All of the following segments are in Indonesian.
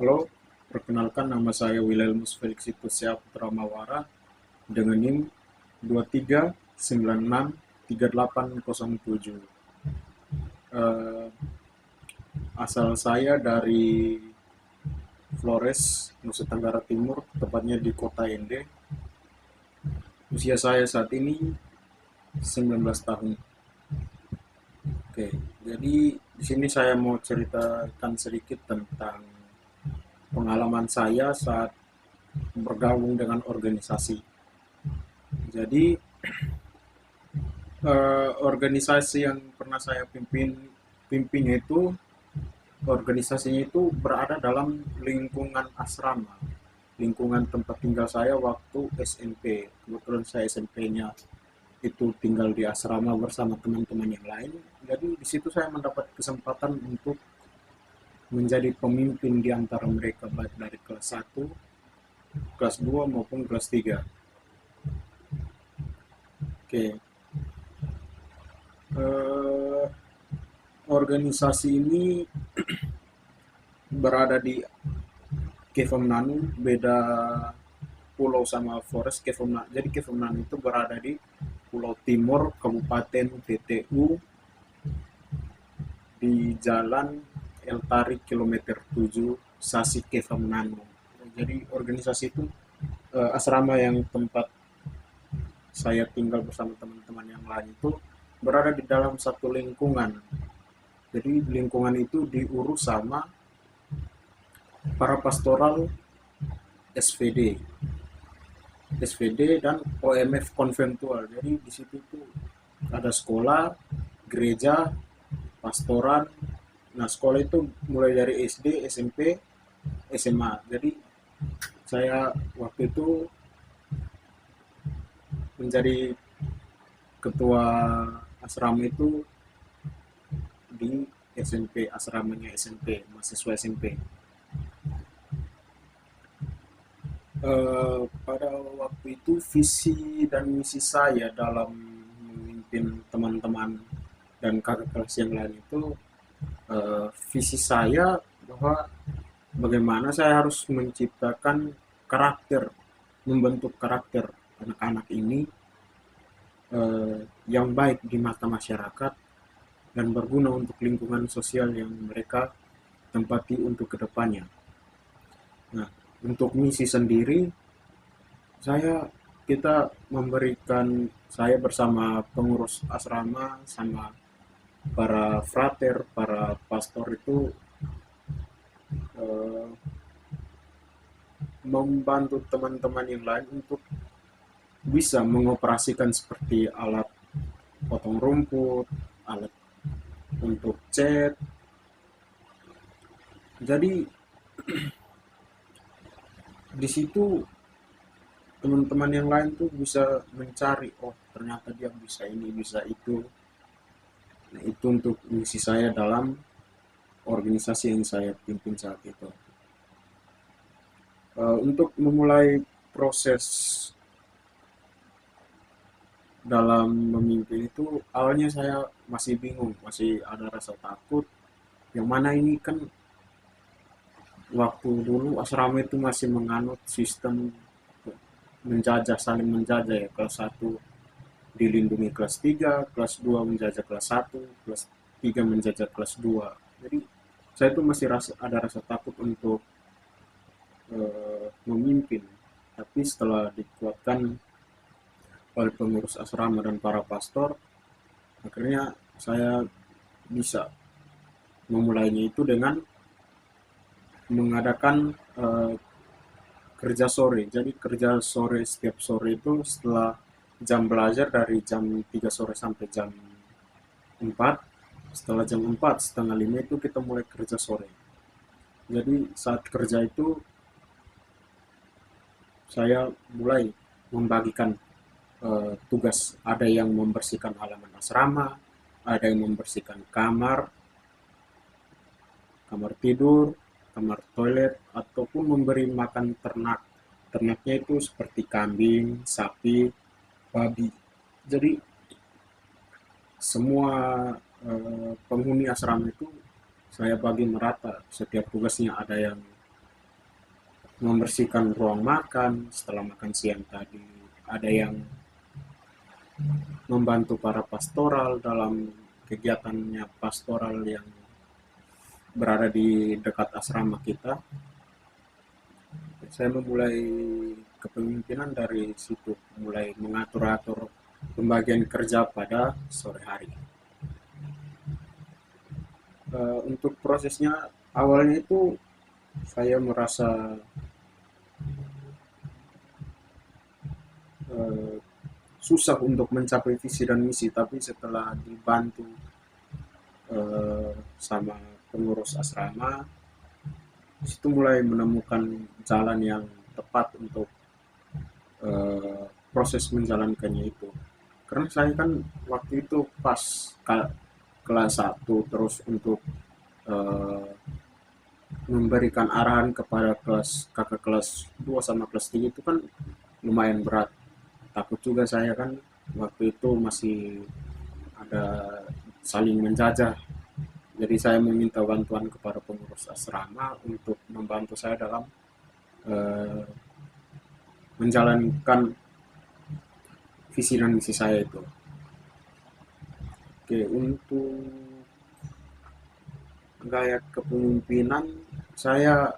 Halo, perkenalkan nama saya Wilhelmus Felix Situsya Putra Mawara dengan NIM 23963807. Eh, Asal saya dari Flores, Nusa Tenggara Timur, tepatnya di Kota Ende. Usia saya saat ini 19 tahun. Oke, jadi di sini saya mau ceritakan sedikit tentang pengalaman saya saat bergabung dengan organisasi. Jadi organisasi yang pernah saya pimpin itu organisasinya itu berada dalam lingkungan asrama, lingkungan tempat tinggal saya waktu SMP. Kebetulan saya SMP-nya itu tinggal di asrama bersama teman-teman yang lain. Jadi di situ saya mendapat kesempatan untuk menjadi pemimpin di antara mereka baik dari kelas 1, kelas 2 maupun kelas 3. Oke. Eh, Organisasi ini berada di Kefomnanu, beda pulau sama Forest. Jadi Kefomnanu itu berada di Pulau Timur, Kabupaten PTU, di Jalan El Tarik kilometer 7, Sasi Kefomnanu. Jadi organisasi itu asrama yang tempat saya tinggal bersama teman-teman yang lain itu berada di dalam satu lingkungan. Jadi lingkungan itu diurus sama para pastoral SVD, SVD dan OMF konventual. Jadi di situ tuh ada sekolah, gereja, pastoran. Nah, sekolah itu mulai dari SD, SMP, SMA. Jadi saya waktu itu menjadi ketua asrama itu di SMP, asramanya SMP, mahasiswa SMP. Pada waktu itu visi dan misi saya dalam memimpin teman-teman dan kakak kelas yang lain itu, visi saya bahwa bagaimana saya harus menciptakan karakter, membentuk karakter anak-anak ini yang baik di mata masyarakat dan berguna untuk lingkungan sosial yang mereka tempati untuk kedepannya. Nah, untuk misi sendiri, kita memberikan, saya bersama pengurus asrama sama para frater, para pastor itu eh, membantu teman-teman yang lain untuk bisa mengoperasikan seperti alat potong rumput, alat untuk cat. Jadi di situ teman-teman yang lain tuh bisa mencari, oh ternyata dia bisa ini, bisa itu. Nah, itu untuk misi saya dalam organisasi yang saya pimpin saat itu. Untuk memulai proses dalam memimpin itu, awalnya saya masih bingung, masih ada rasa takut. Yang mana ini kan waktu dulu asrama itu masih menganut sistem menjajah, saling menjajah ya. Kelas 1 dilindungi kelas 3, kelas 2 menjajah kelas 1, kelas 3 menjajah kelas 2. Jadi saya itu masih ada rasa takut untuk memimpin. Tapi setelah dikuatkan oleh pengurus asrama dan para pastor, akhirnya saya bisa memulainya itu dengan mengadakan kerja sore. Jadi kerja sore setiap sore itu setelah jam belajar dari jam 3 sore sampai jam 4. Setelah jam 4 setengah 5 itu kita mulai kerja sore. Jadi saat kerja itu saya mulai membagikan tugas. Ada yang membersihkan halaman asrama, ada yang membersihkan kamar, kamar tidur, kamar toilet, ataupun memberi makan ternak. Ternaknya itu seperti kambing, sapi, babi. Jadi semua penghuni asrama itu saya bagi merata. Setiap tugasnya ada yang membersihkan ruang makan setelah makan siang tadi. Ada yang membantu para pastoral dalam kegiatannya pastoral yang berada di dekat asrama kita. Saya memulai kepemimpinan dari situ, mulai mengatur-atur pembagian kerja pada sore hari. Untuk prosesnya awalnya itu saya merasa eh, susah untuk mencapai visi dan misi, tapi setelah dibantu sama pengurus asrama, situ mulai menemukan jalan yang tepat untuk proses menjalankannya itu. Karena saya kan waktu itu pas kelas 1, terus untuk eh, memberikan arahan kepada kakak kelas 2 sama kelas 3 itu kan lumayan berat. Takut juga saya kan waktu itu masih ada saling menjajah. Jadi saya meminta bantuan kepada pengurus asrama untuk membantu saya dalam eh, menjalankan visi dan misi saya itu. Oke, untuk gaya kepemimpinan, saya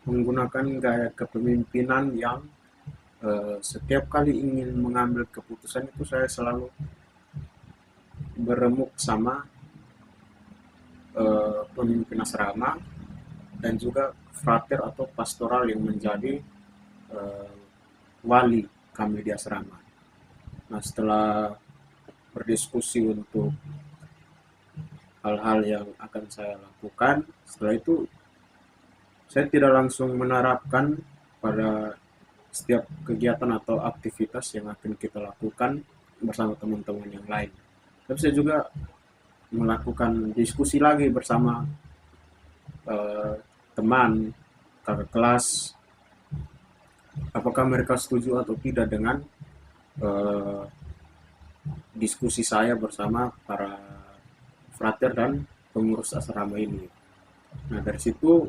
menggunakan gaya kepemimpinan yang setiap kali ingin mengambil keputusan itu saya selalu beremuk sama pemimpin asrama dan juga frater atau pastoral yang menjadi eh, wali kami di asrama. Nah, setelah berdiskusi untuk hal-hal yang akan saya lakukan, setelah itu saya tidak langsung menerapkan pada setiap kegiatan atau aktivitas yang akan kita lakukan bersama teman-teman yang lain. Tapi saya juga melakukan diskusi lagi bersama eh, teman, kakak kelas, apakah mereka setuju atau tidak dengan eh, diskusi saya bersama para frater dan pengurus asrama ini. Nah, dari situ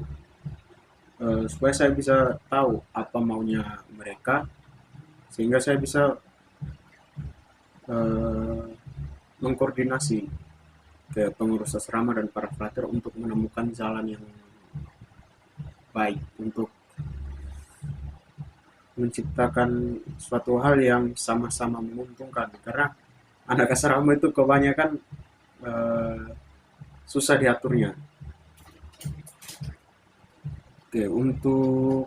supaya saya bisa tahu apa maunya mereka, sehingga saya bisa eh, mengkoordinasi ke pengurus asrama dan para frater untuk menemukan jalan yang baik untuk menciptakan suatu hal yang sama-sama menguntungkan. Karena anak asrama itu kebanyakan eh, susah diaturnya. Oke, untuk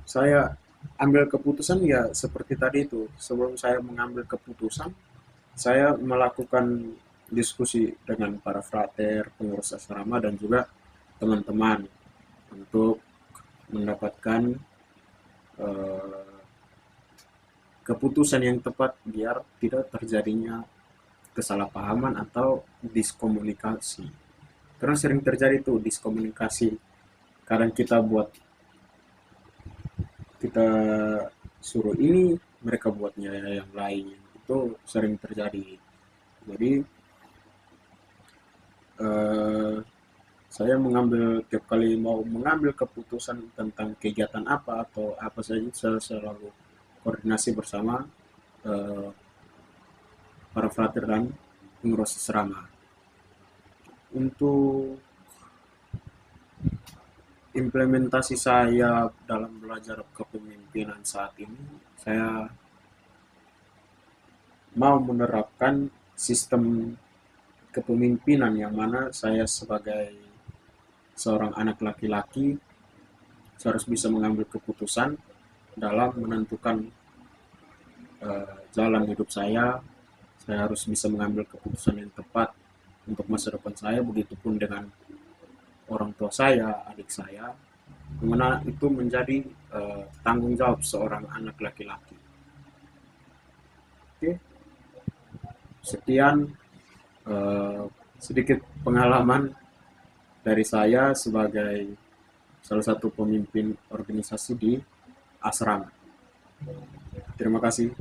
saya ambil keputusan ya seperti tadi itu. Sebelum saya mengambil keputusan, saya melakukan diskusi dengan para frater, pengurus asrama, dan juga teman-teman untuk mendapatkan eh, keputusan yang tepat biar tidak terjadinya kesalahpahaman atau diskomunikasi. Karena sering terjadi tuh diskomunikasi. Kadang kita suruh ini, mereka buatnya yang lain. Itu sering terjadi. Jadi eh, saya tiap kali mau mengambil keputusan tentang kegiatan apa atau apa saja, saya selalu koordinasi bersama eh, para frater dan pengurus asrama. Untuk implementasi saya dalam belajar kepemimpinan saat ini, saya mau menerapkan sistem kepemimpinan yang mana saya sebagai seorang anak laki-laki saya harus bisa mengambil keputusan dalam menentukan jalan hidup saya. Saya harus bisa mengambil keputusan yang tepat untuk masa depan saya, begitupun dengan orang tua saya, adik saya, dimana itu menjadi tanggung jawab seorang anak laki-laki. Oke, sekian sedikit pengalaman dari saya sebagai salah satu pemimpin organisasi di asrama. Terima kasih.